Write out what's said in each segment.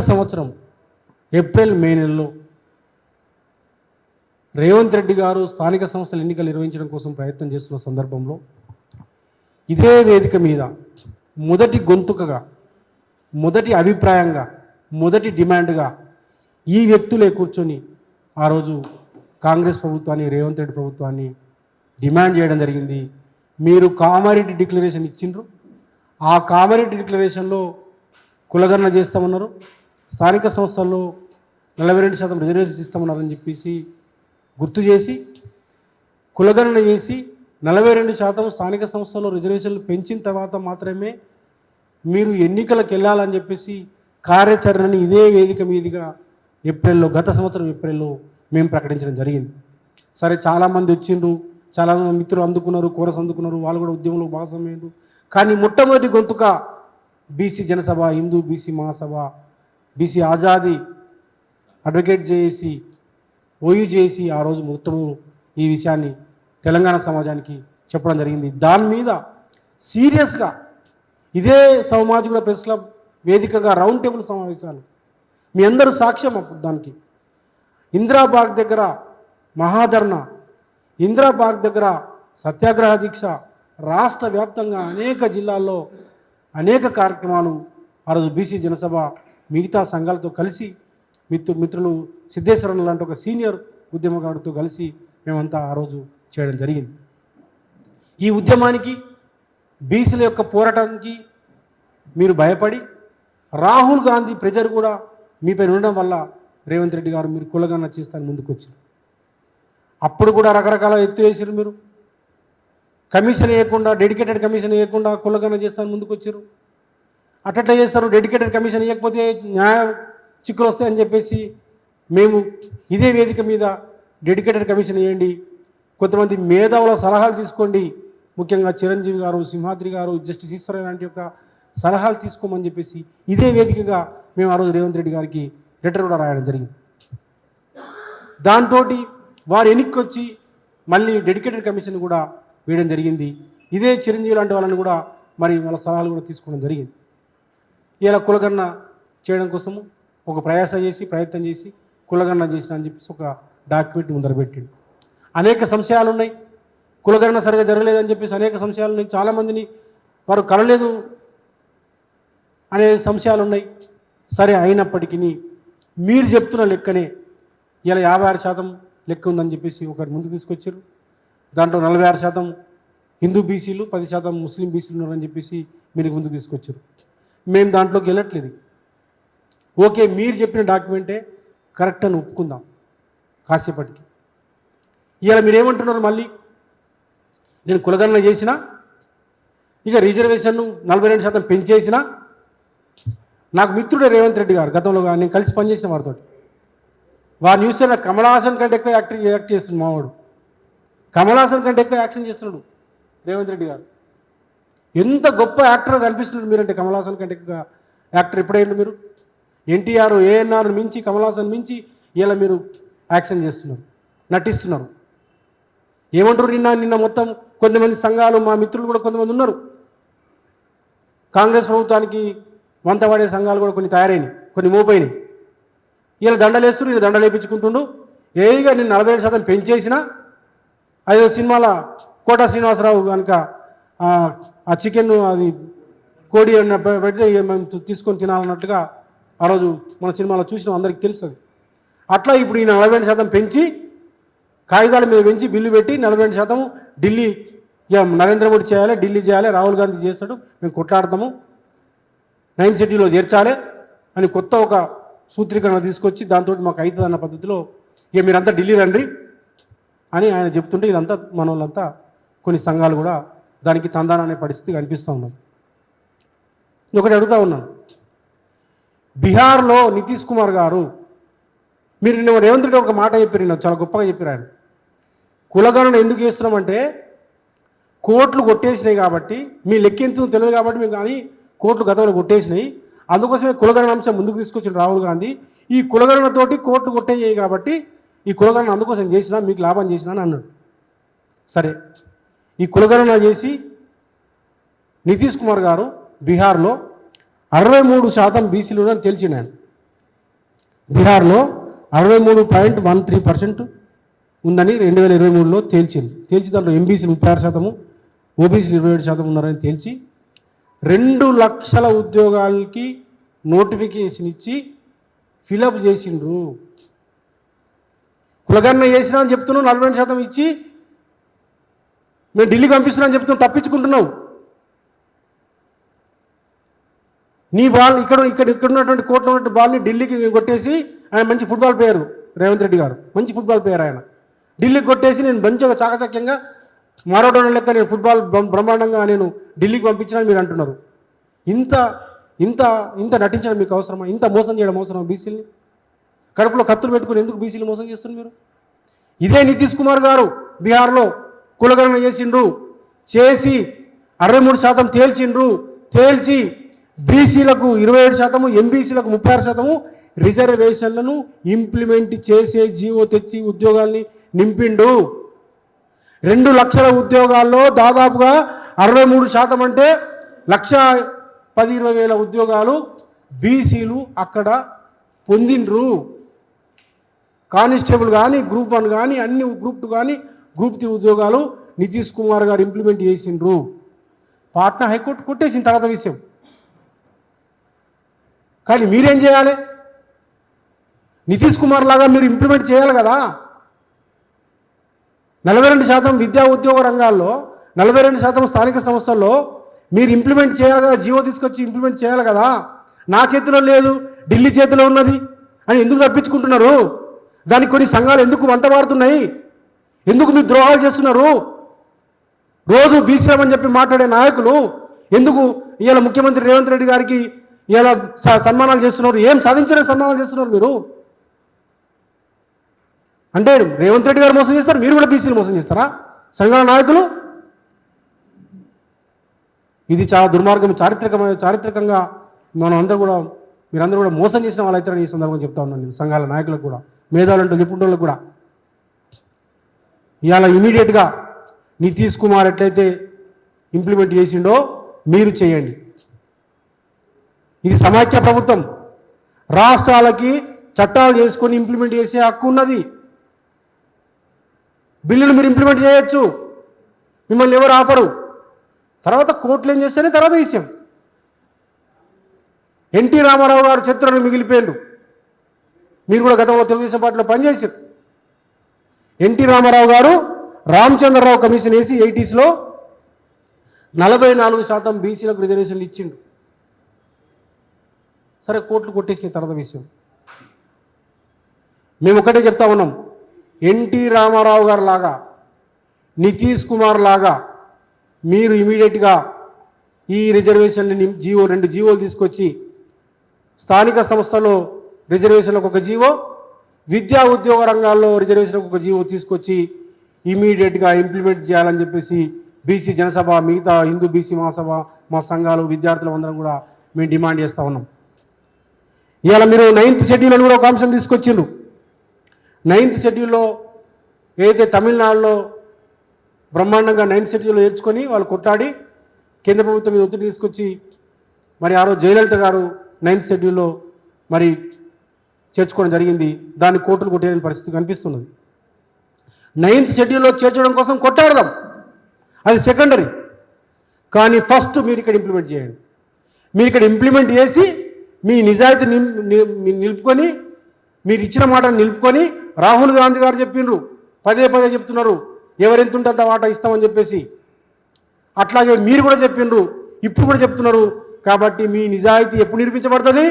సంవత్సరం April May నెలలో రేవంత్ రెడ్డి గారు స్థానిక సంస్థల ఎన్నికలు నిర్వహించడం కోసం ప్రయత్నం చేస్తున్న సందర్భంలో ఇదే వేదిక మీద మొదటి గొంతుకగా, మొదటి అభిప్రాయంగా, మొదటి డిమాండ్గా ఈ వ్యక్తులే కూర్చొని ఆ రోజు కాంగ్రెస్ ప్రభుత్వాన్ని, రేవంత్ రెడ్డి ప్రభుత్వాన్ని డిమాండ్ చేయడం జరిగింది. మీరు కామారెడ్డి డిక్లరేషన్ ఇచ్చిండ్రు, ఆ కామారెడ్డి డిక్లరేషన్లో కులగణన చేస్తామన్నారు, స్థానిక సంస్థల్లో 42% రిజర్వేషన్స్ ఇస్తామన్నారని చెప్పేసి గుర్తు చేసి కులగణన చేసి 42% స్థానిక సంస్థల్లో రిజర్వేషన్లు పెంచిన తర్వాత మాత్రమే మీరు ఎన్నికలకు వెళ్ళాలని చెప్పేసి కార్యాచరణని ఇదే వేదిక మీదుగా గత సంవత్సరం ఏప్రిల్లో మేము ప్రకటించడం జరిగింది. సరే, చాలామంది వచ్చిండ్రు, చాలామంది మిత్రులు అందుకున్నారు, కోరస్ అందుకున్నారు, వాళ్ళు కూడా ఉద్యమంలో భాగస్వామ్యారు. కానీ మొట్టమొదటి గొంతుక బీసీ జనసభ, హిందూ బీసీ మహాసభ, బీసీ ఆజాదీ అడ్వకేట్ చేసి ఓయూ చేసి ఆ రోజు మొత్తము ఈ విషయాన్ని తెలంగాణ సమాజానికి చెప్పడం జరిగింది. దాని మీద సీరియస్గా ఇదే సామాజిక ప్రెస్ క్లబ్ వేదికగా రౌండ్ టేబుల్ సమావేశాలు, మీ అందరూ సాక్ష్యం. అప్పుడు దానికి ఇందిరా పార్క్ దగ్గర మహాధర్నా, ఇందిరా పార్క్ దగ్గర సత్యాగ్రహ దీక్ష, రాష్ట్ర వ్యాప్తంగా అనేక జిల్లాల్లో అనేక కార్యక్రమాలు ఆ రోజు బీసీ జనసభ మిగతా సంఘాలతో కలిసి మిత్రులు సిద్ధేశ్వరన్ లాంటి ఒక సీనియర్ ఉద్యమకారుడితో కలిసి మేమంతా ఆ రోజు చేయడం జరిగింది. ఈ ఉద్యమానికి, బీసీల యొక్క పోరాటానికి మీరు భయపడి రాహుల్ గాంధీ ప్రెజర్ కూడా మీపై ఉండడం వల్ల రేవంత్ రెడ్డి గారు మీరు కులగణన చేస్తాను ముందుకు వచ్చారు. అప్పుడు కూడా రకరకాల ఎత్తు వేసారు. మీరు కమిషన్ వేయకుండా, డెడికేటెడ్ కమిషన్ వేయకుండా కులగణన చేస్తాను ముందుకు వచ్చారు. అట్లా చేస్తారు, డెడికేటెడ్ కమిషన్ ఇవ్వకపోతే న్యాయ చిక్కులు వస్తాయని చెప్పేసి మేము ఇదే వేదిక మీద డెడికేటెడ్ కమిషన్ వేయండి, కొంతమంది మేధావుల సలహాలు తీసుకోండి, ముఖ్యంగా చిరంజీవి గారు, సింహాద్రి గారు, జస్టిస్ ఈశ్వరయ్య లాంటి యొక్క సలహాలు తీసుకోమని చెప్పేసి ఇదే వేదికగా మేము ఆ రోజు రేవంత్ రెడ్డి గారికి లెటర్ కూడా రాయడం జరిగింది. దాంతో వారు ఎన్నికొచ్చి మళ్ళీ డెడికేటెడ్ కమిషన్ కూడా వేయడం జరిగింది. ఇదే చిరంజీవి లాంటి వాళ్ళని కూడా మరి వాళ్ళ సలహాలు కూడా తీసుకోవడం జరిగింది. ఇలా కులగణన చేయడం కోసము ఒక ప్రయత్నం చేసి కులగణన చేసిన అని చెప్పేసి ఒక డాక్యుమెంట్ ముందర పెట్టిండు. అనేక సంశయాలు ఉన్నాయి, కులగణన సరిగా జరగలేదని చెప్పేసి అనేక సంశయాలు ఉన్నాయి. చాలామందిని వారు కలలేదు అనే సంశయాలు ఉన్నాయి. సరే, అయినప్పటికీ మీరు చెప్తున్న లెక్కనే ఇలా 56% లెక్క ఉందని చెప్పేసి ఒకటి ముందు తీసుకొచ్చారు. దాంట్లో 46% హిందూ బీసీలు, 10% ముస్లిం బీసీలు ఉన్నారని చెప్పేసి మీరు ముందు తీసుకొచ్చారు. మేము దాంట్లోకి వెళ్ళట్లేదు. ఓకే, మీరు చెప్పిన డాక్యుమెంటే కరెక్ట్ అని ఒప్పుకుందాం కాసేపటికి. ఇలా మీరేమంటున్నారు, మళ్ళీ నేను కులగణన చేసినా, ఇక రిజర్వేషన్ను 42% పెంచేసినా, నాకు మిత్రుడే రేవంత్ రెడ్డి గారు, గతంలో నేను కలిసి పనిచేసిన వారితో, వారు న్యూస్ నాకు కమల్ హాసన్ కంటే ఎక్కువ యాక్ట్ చేస్తున్నాడు. మావాడు కమల్ హాసన్ కంటే ఎక్కువ యాక్షన్ చేస్తున్నాడు రేవంత్ రెడ్డి గారు. ఎంత గొప్ప యాక్టర్గా కనిపిస్తున్నాడు మీరంటే, కమల్ హాసన్ కంటే ఎక్కువ యాక్టర్ ఎప్పుడైనా మీరు ఎన్టీఆర్, ఏఎన్ఆర్ మించి, కమల్ హాసన్ మించి ఇలా మీరు యాక్షన్ చేస్తున్నారు, నటిస్తున్నారు. ఏమంటారు, నిన్న మొత్తం కొంతమంది సంఘాలు, మా మిత్రులు కూడా కొంతమంది ఉన్నారు, కాంగ్రెస్ ప్రభుత్వానికి వంతవాడే సంఘాలు కూడా కొన్ని తయారైనవి, కొన్ని మోపోయినాయి. వీళ్ళు దండలేస్తున్నారు, వీళ్ళు దండలు వేయించుకుంటుండు. ఏగా నేను 47% పెంచేసిన, అదే సినిమాల కోట శ్రీనివాసరావు కనుక ఆ చికెన్ అది కోడి అన్న పెడితే మేము తీసుకొని తినాలన్నట్టుగా ఆ రోజు మన సినిమాలో చూసినాం, అందరికీ తెలుస్తుంది. అట్లా ఇప్పుడు ఈ 42% పెంచి కాగితాల మీద పెంచి బిల్లు పెట్టి 42% ఢిల్లీ, ఇక నరేంద్ర మోడీ చేయాలి, ఢిల్లీ చేయాలి, రాహుల్ గాంధీ చేస్తాడు, మేము కొట్లాడతాము, 9th షెడ్యూల్లో చేర్చాలి అని కొత్త ఒక సూత్రీకరణ తీసుకొచ్చి దాంతో మాకు అవుతుంది అన్న పద్ధతిలో ఇక మీరంతా ఢిల్లీ రండి అని ఆయన చెప్తుంటే ఇదంతా మన వాళ్ళంతా కొన్ని సంఘాలు కూడా దానికి తందాన అనే పరిస్థితి కనిపిస్తూ ఉన్నాం. ఒకటి అడుగుతూ ఉన్నాను, బీహార్లో నితీష్ కుమార్ గారు, మీరు నిన్న రేవంత్ రెడ్డి ఒక మాట చెప్పారు, నాకు చాలా గొప్పగా చెప్పారు. ఆయన కులగణన ఎందుకు చేస్తున్నామంటే కోట్లు కొట్టేసినాయి కాబట్టి, మీ లెక్కెంతో తెలియదు కాబట్టి మేము, కానీ కోట్లు గతంలో కొట్టేసినాయి, అందుకోసమే కులగణన అంశం ముందుకు తీసుకొచ్చిన రాహుల్ గాంధీ. ఈ కులగణనతోటి కోట్లు కొట్టేయాయి కాబట్టి ఈ కులగణన అందుకోసం చేసినా, మీకు లాభం చేసినా అని అన్నాడు. సరే, ఈ కులగణన చేసి నితీష్ కుమార్ గారు బీహార్లో 63% బీసీలు అని తెలిసిండు ఆయన. బీహార్లో 63.13% ఉందని 2023లో తేల్చి దాంట్లో ఎంబీసీలు 36%, ఓబీసీలు 27% ఉన్నారని తేల్చి 2 లక్షల ఉద్యోగాలకి నోటిఫికేషన్ ఇచ్చి ఫిలప్ చేసిండ్రు. కులగణన చేసినా అని చెప్తున్నావు, 40% ఇచ్చి మేము ఢిల్లీకి పంపిస్తున్నాం చెప్తున్నాం, తప్పించుకుంటున్నావు. నీ బాల్ ఇక్కడ ఉన్నటువంటి కోట్లో ఉన్నటువంటి బాల్ని ఢిల్లీకి కొట్టేసి, ఆయన మంచి ఫుట్బాల్ ప్లేయరు రేవంత్ రెడ్డి గారు, మంచి ఫుట్బాల్ ప్లేయర్ ఆయన. ఢిల్లీకి కొట్టేసి నేను మంచిగా చాకచక్యంగా మారోడోన లెక్క నేను ఫుట్బాల్ బ్రహ్మాండంగా నేను ఢిల్లీకి పంపించినా మీరు అంటున్నారు. ఇంత ఇంత ఇంత నటించడం మీకు అవసరమా? ఇంత మోసం చేయడం అవసరమా? బీసీలని కడుపులో కత్తులు పెట్టుకుని ఎందుకు బీసీలు మోసం చేస్తున్నారు మీరు? ఇదే నితీష్ కుమార్ గారు బీహార్లో కులగణన చేసిండ్రు, చేసి 63% తేల్చి బీసీలకు 27%, ఎంబీసీలకు 36% రిజర్వేషన్లను ఇంప్లిమెంట్ చేసే జీవో తెచ్చి ఉద్యోగాల్ని నింపిండు. 2 లక్షల ఉద్యోగాల్లో దాదాపుగా 63% అంటే 1,10,20,000 ఉద్యోగాలు బీసీలు అక్కడ పొందిండ్రు. కానిస్టేబుల్ కానీ, గ్రూప్ 1 కానీ, అన్ని గ్రూప్ 2 కానీ, గ్రూప్ 3 ఉద్యోగాలు నితీష్ కుమార్ గారు ఇంప్లిమెంట్ చేసిండ్రు. పాట్నా హైకోర్టు కొట్టేసిన తర్వాత విషయం. కానీ మీరేం చేయాలి? నితీష్ కుమార్ లాగా మీరు ఇంప్లిమెంట్ చేయాలి కదా. 42% విద్యా ఉద్యోగ రంగాల్లో, 42% స్థానిక సంస్థల్లో మీరు ఇంప్లిమెంట్ చేయాలి కదా, జీవో తీసుకొచ్చి ఇంప్లిమెంట్ చేయాలి కదా. నా చేతిలో లేదు, ఢిల్లీ చేతిలో ఉన్నది అని ఎందుకు తప్పించుకుంటున్నారు? దానికి కొన్ని సంఘాలు ఎందుకు వంటబారుతున్నాయి? ఎందుకు మీరు ద్రోహాలు చేస్తున్నారు? రోజు బీసీఎం చెప్పి మాట్లాడే నాయకులు ఎందుకు ఇవాళ ముఖ్యమంత్రి రేవంత్ రెడ్డి గారికి ఇలా సన్మానాలు చేస్తున్నారు? ఏం సాధించలే సన్మానాలు చేస్తున్నారు మీరు? అంటే రేవంత్ రెడ్డి గారు మోసం చేస్తారు, మీరు కూడా బీసీలు మోసం చేస్తారా సంఘాల నాయకులు? ఇది చాలా దుర్మార్గం. చారిత్రకంగా మనం మీరందరూ కూడా మోసం చేసిన వాళ్ళైతే ఈ సందర్భంగా చెప్తా ఉన్నాను నేను. సంఘాల నాయకులకు కూడా, మేధావులంటూ చెప్పుకుంటోళ్ళకు కూడా ఇవాళ ఇమీడియట్గా నితీష్ కుమార్ ఎట్లయితే ఇంప్లిమెంట్ చేసిండో మీరు చేయండి. ఇది సమాఖ్య ప్రభుత్వం, రాష్ట్రాలకి చట్టాలు చేసుకొని ఇంప్లిమెంట్ చేసే హక్కు ఉన్నది. బిల్లులు మీరు ఇంప్లిమెంట్ చేయొచ్చు, మిమ్మల్ని ఎవరు ఆపరు. తర్వాత కోర్టులు ఏం చేస్తారని తర్వాత విషయం. ఎన్టీ రామారావు గారు చరిత్రను మిగిలిపోయారు. మీరు కూడా గతంలో తెలుగుదేశం పార్టీలో పనిచేశారు. ఎన్టీ రామారావు గారు రామచంద్రరావు కమిషన్ వేసి 80sలో 44% బీసీలకు రిజర్వేషన్లు ఇచ్చిండు. సరే, కోర్టులు కొట్టేసిన తర్వాత విషయం. మేము ఒకటే చెప్తా ఉన్నాం, ఎన్టీ రామారావు గారు లాగా, నితీష్ కుమార్ లాగా మీరు ఇమీడియట్గా ఈ రిజర్వేషన్లని 2 జీవోలు తీసుకొచ్చి స్థానిక సంస్థల్లో రిజర్వేషన్లకు ఒక జీవో, విద్యా ఉద్యోగ రంగాల్లో రిజర్వేషన్లకు ఒక జీవో తీసుకొచ్చి ఇమీడియట్గా ఇంప్లిమెంట్ చేయాలని చెప్పేసి బీసీ జనసభ, మిగతా హిందూ బీసీ మహాసభ, మా సంఘాలు, విద్యార్థులు అందరం కూడా మేము డిమాండ్ చేస్తూ ఉన్నాం. ఇవాళ మీరు 9th షెడ్యూల్ అని కూడా ఒక అంశం తీసుకొచ్చిండ్రు. 9th షెడ్యూల్లో ఏదైతే తమిళనాడులో బ్రహ్మాండంగా 9th షెడ్యూల్లో చేర్చుకొని వాళ్ళు కొట్లాడి కేంద్ర ప్రభుత్వం మీద ఒత్తిడి తీసుకొచ్చి మరి ఆ రోజు జయలలిత గారు 9th షెడ్యూల్లో మరి చేర్చుకోవడం జరిగింది. దాన్ని కోర్టులు కొట్టేయని పరిస్థితి కనిపిస్తున్నది. 9th షెడ్యూల్లో చేర్చడం కోసం కొట్టాడదాం, అది సెకండరీ. కానీ ఫస్ట్ మీరు ఇక్కడ ఇంప్లిమెంట్ చేయండి. మీరు ఇక్కడ ఇంప్లిమెంట్ చేసి మీ నిజాయితీ నిలుపుకొని, మీరు ఇచ్చిన మాటను నిలుపుకొని, రాహుల్ గాంధీ గారు చెప్పిండ్రు, పదే చెప్తున్నారు ఎవరెంత ఉంటే అంత వాటా ఇస్తామని చెప్పేసి. అట్లాగే మీరు కూడా చెప్పిండ్రు, ఇప్పుడు కూడా చెప్తున్నారు. కాబట్టి మీ నిజాయితీ ఎప్పుడు నిరూపించబడుతుంది?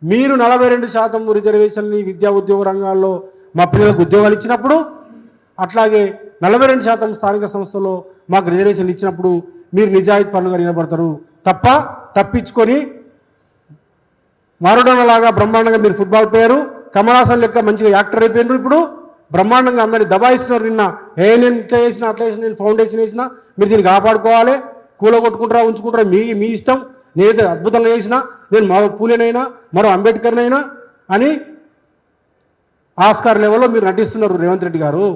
మీరు 42% రిజర్వేషన్ని విద్యా ఉద్యోగ రంగాల్లో మా పిల్లలకు ఉద్యోగాలు ఇచ్చినప్పుడు, అట్లాగే 42% స్థానిక సంస్థల్లో మాకు రిజర్వేషన్లు ఇచ్చినప్పుడు మీరు నిజాయితీ పనులుగా నిలబడతారు. తప్పించుకొని మారోడోనలాగా బ్రహ్మాండంగా మీరు ఫుట్బాల్ ప్లేయరు, కమల్ హాసన్ లెక్క మంచిగా యాక్టర్ అయిపోయినారు. ఇప్పుడు బ్రహ్మాండంగా అందరినీ దబాయిస్తున్నారు. నిన్న నేను ఇట్లా చేసినా అట్లా చేసిన, నేను ఫౌండేషన్ వేసినా, మీరు దీన్ని కాపాడుకోవాలి, కూలగొట్టుకుంటారా ఉంచుకుంటారా మీ ఇష్టం, నేనైతే అద్భుతంగా చేసినా, నేను మరో పూలేనైనా మరో అంబేద్కర్నైనా అని ఆస్కార్ లెవెల్లో మీరు నటిస్తున్నారు. రేవంత్ రెడ్డి గారు,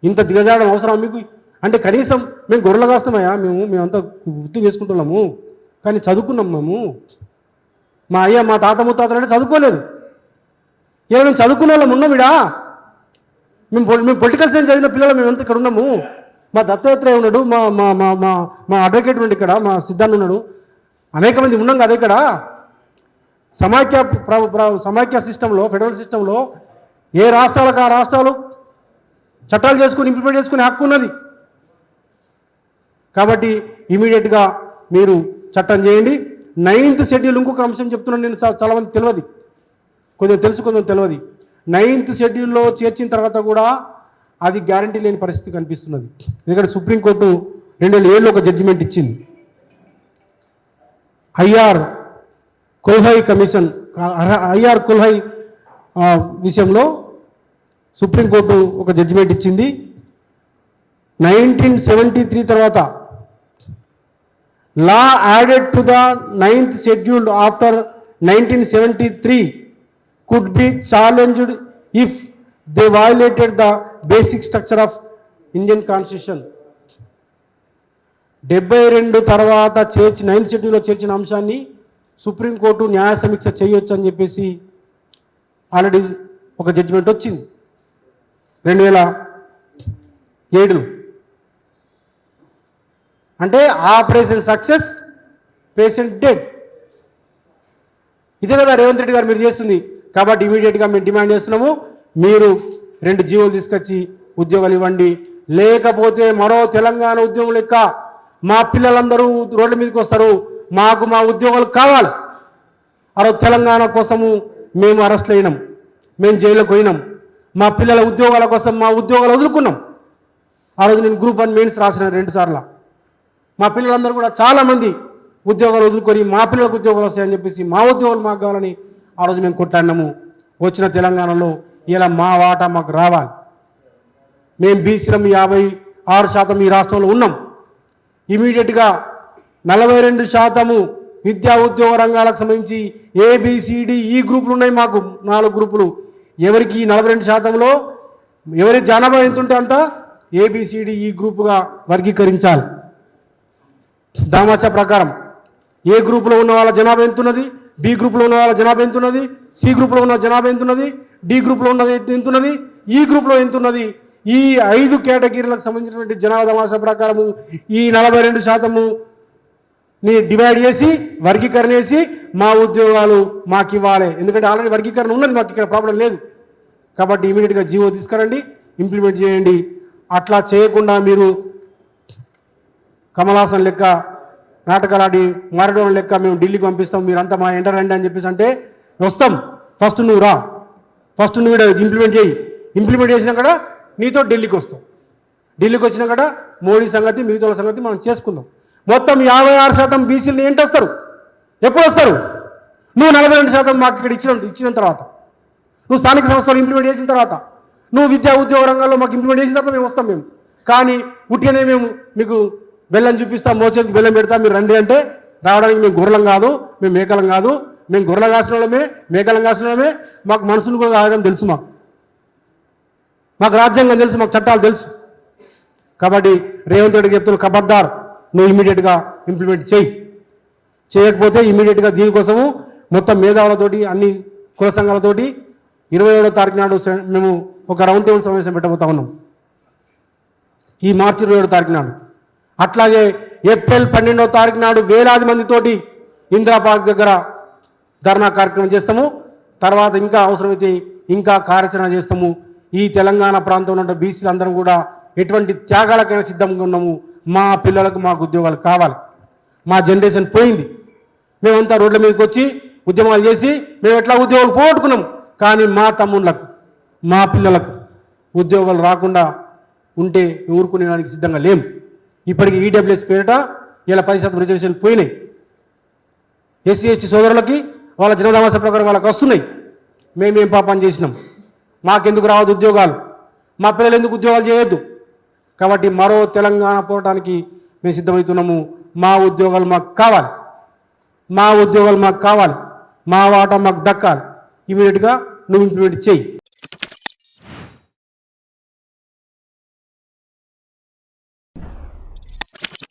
ఇంత దిగజాడడం అవసరం మీకు? అంటే కనీసం మేము గొర్రెలు కాస్తామయ్యా, మేమంతా వృత్తి చేసుకుంటున్నాము, కానీ చదువుకున్నాం. మా అయ్య మా తాత ముత్తాతలు అంటే చదువుకోలేదు. ఇలా మేము చదువుకున్న వాళ్ళం ఉన్నామిడా, మేము పొలిటికల్ సైన్స్ చదివిన పిల్లలు మేమంతా ఇక్కడ ఉన్నాము. మా దత్తాత్రేయ ఉన్నాడు, మా మా మా మా మా అడ్వకేట్ ఉన్నాడు ఇక్కడ, మా సిద్ధాంత్ ఉన్నాడు, అనేక మంది ఉన్నాం కదా ఇక్కడ. సమాఖ్య సిస్టంలో, ఫెడరల్ సిస్టంలో ఏ రాష్ట్రాలకు ఆ రాష్ట్రాలు చట్టాలు చేసుకుని ఇంప్లిమెంట్ చేసుకునే హక్కు ఉన్నది. కాబట్టి ఇమీడియట్గా మీరు చట్టం చేయండి. 9th షెడ్యూల్ ఇంకొక అంశం చెప్తున్నాను నేను, చాలామంది తెలియదు, కొంచెం తెలుసు కొంచెం తెలియదు. 9th షెడ్యూల్లో చేర్చిన తర్వాత కూడా అది గ్యారంటీ లేని పరిస్థితి కనిపిస్తున్నది. ఎందుకంటే సుప్రీంకోర్టు 2007లో ఒక జడ్జిమెంట్ ఇచ్చింది. I R Coelho commission, I R Coelho విషయంలో సుప్రీంకోర్టు ఒక జడ్జిమెంట్ ఇచ్చింది. 1973 తర్వాత law added to the 9th schedule after 1973 could be challenged if they violated the basic structure of Indian Constitution. 72 తర్వాత 9th షెడ్యూల్లో చేర్చిన అంశాన్ని సుప్రీంకోర్టు న్యాయ సమీక్ష చేయొచ్చు అని చెప్పేసి ఆల్రెడీ ఒక జడ్జిమెంట్ వచ్చింది 2007లో. అంటే ఆపరేషన్ సక్సెస్, పేషెంట్ డెడ్. ఇదే కదా రేవంత్ రెడ్డి గారు మీరు చేస్తుంది. కాబట్టి ఇమీడియట్గా మేము డిమాండ్ చేస్తున్నాము, మీరు 2 జీవోలు తీసుకొచ్చి ఉద్యోగాలు ఇవ్వండి. లేకపోతే మరో తెలంగాణ ఉద్యోగం లెక్క మా పిల్లలందరూ రోడ్ల మీదకి వస్తారు. మాకు మా ఉద్యోగాలు కావాలి. ఆ రోజు తెలంగాణ కోసము మేము అరెస్ట్లు అయినాం, మేము జైలుకు పోయినాం, మా పిల్లల ఉద్యోగాల కోసం మా ఉద్యోగాలు వదులుకున్నాం. ఆ రోజు నేను గ్రూప్ 1 మెయిన్స్ రాసిన 2 సార్లు. మా పిల్లలందరూ కూడా చాలామంది ఉద్యోగాలు వదులుకొని మా పిల్లలకు ఉద్యోగాలు వస్తాయని చెప్పేసి మా ఉద్యోగాలు మాకు కావాలని ఆ రోజు మేము కొట్లాడినాము. వచ్చిన తెలంగాణలో ఇలా మా వాటా మాకు రావాలి. మేము బీసీలం 56% ఈ రాష్ట్రంలో ఉన్నాం. ఇమీడియట్గా 42% విద్యా ఉద్యోగ రంగాలకు సంబంధించి ABCD ఈ గ్రూపులు ఉన్నాయి. మాకు 4 గ్రూపులు. ఎవరికి 42%లో ఎవరి జనాభా ఎంత ఉంటే అంత ABCD ఈ గ్రూపుగా వర్గీకరించాలి. దామాషా ప్రకారం ఏ గ్రూపులో ఉన్న వాళ్ళ జనాభా ఎంత ఉన్నది, B గ్రూప్లో ఉన్న వాళ్ళ జనాభా ఎంత ఉన్నది, C గ్రూప్లో ఉన్న జనాభా ఎంత ఉన్నది, D గ్రూప్లో ఉన్నది ఎంత ఉన్నది, ఈ గ్రూప్లో ఎంత ఉన్నది. ఈ 5 కేటగిరీలకు సంబంధించినటువంటి జనాభా దామాషా ప్రకారము ఈ 42%ని డివైడ్ చేసి వర్గీకరణ చేసి మా ఉద్యోగాలు మాకు ఇవ్వాలి. ఎందుకంటే ఆల్రెడీ వర్గీకరణ ఉన్నది, మాకు ఇక్కడ ప్రాబ్లం లేదు. కాబట్టి ఇమీడియట్గా జీవో తీసుకురండి, ఇంప్లిమెంట్ చేయండి. అట్లా చేయకుండా మీరు కమలాసన్ లెక్క నాటకాలాడి మారడోన్ లెక్క మేము ఢిల్లీకి పంపిస్తాం, మీరంతా మా ఎంటర్ రండి అని చెప్పేసి అంటే వస్తాం. ఫస్ట్ నువ్వు రా, ఫస్ట్ నువ్వు ఇంప్లిమెంట్ చేయి. ఇంప్లిమెంట్ చేసినా కూడా నీతో ఢిల్లీకి వస్తాం. ఢిల్లీకి వచ్చినా కూడా మోడీ సంగతి మిగతా సంగతి మనం చేసుకుందాం. మొత్తం 56% బీసీలు ఏంటి వస్తారు, ఎప్పుడు వస్తారు? నువ్వు 42% మాకు ఇక్కడ ఇచ్చిన తర్వాత, నువ్వు స్థానిక సంస్థలు ఇంప్లిమెంట్ చేసిన తర్వాత, నువ్వు విద్యా ఉద్యోగ రంగాల్లో మాకు ఇంప్లిమెంట్ చేసిన తర్వాత మేము వస్తాం. మేము కానీ ఉట్టిగానే మేము మీకు బెల్లం చూపిస్తాం, మోచేతికి బెల్లం పెడతాం, మీరు రండి అంటే రావడానికి మేము గొర్రెలం కాదు, మేము మేకలం కాదు. మేము గొర్రెలు కాసిన వాళ్ళమే, మేకలం కాసిన వాళ్ళమే. మాకు మనసును కూడా కావడం తెలుసు, మాకు రాజ్యాంగం తెలుసు, మాకు చట్టాలు తెలుసు. కాబట్టి రేవంత్ రెడ్డికి చెప్తున్న ఖబర్దార్, నువ్వు ఇమీడియట్గా ఇంప్లిమెంట్ చేయి. చేయకపోతే ఇమీడియట్గా దీనికోసము మొత్తం మేధావులతోటి అన్ని కుల సంఘాలతోటి 27వ తారీఖు నాడు మేము ఒక రౌండ్ టేబుల్ సమావేశం పెట్టబోతా ఉన్నాం, ఈ మార్చి 27వ తారీఖు నాడు. అట్లాగే ఏప్రిల్ 12వ తారీఖు నాడు వేలాది మందితోటి ఇందిరా పార్క్ దగ్గర ధర్నా కార్యక్రమం చేస్తాము. తర్వాత ఇంకా అవసరమైతే ఇంకా కార్యాచరణ చేస్తాము. ఈ తెలంగాణ ప్రాంతంలో ఉన్న బీసీలు అందరం కూడా ఎటువంటి త్యాగాలకైనా సిద్ధంగా ఉన్నాము. మా పిల్లలకు మాకు ఉద్యోగాలు కావాలి. మా జనరేషన్ పోయింది. మేమంతా రోడ్ల మీదకి వచ్చి ఉద్యమాలు చేసి మేము ఎట్లా ఉద్యోగాలు పోగొట్టుకున్నాము. కానీ మా తమ్ముళ్ళకు, మా పిల్లలకు ఉద్యోగాలు రాకుండా ఉంటే ఊరుకునేదానికి సిద్ధంగా లేము. ఇప్పటికీ ఈడబ్ల్యూఎస్ పేరిట ఇలా 10% రిజర్వేషన్ పోయినాయి. SC ST సోదరులకి వాళ్ళ జనదామాస ప్రకారం వాళ్ళకి వస్తున్నాయి. మేమేం పాపం చేసినాం? మాకెందుకు రావద్దు ఉద్యోగాలు? మా పిల్లలు ఎందుకు ఉద్యోగాలు చేయొద్దు? కాబట్టి మరో తెలంగాణ పోవటానికి మేము సిద్ధమవుతున్నాము. మా ఉద్యోగాలు మాకు కావాలి, మా ఉద్యోగాలు మాకు కావాలి, మా వాటా మాకు దక్కాలి. ఇమీడియట్గా నువ్వు ఇంప్లిమెంట్ చేయి.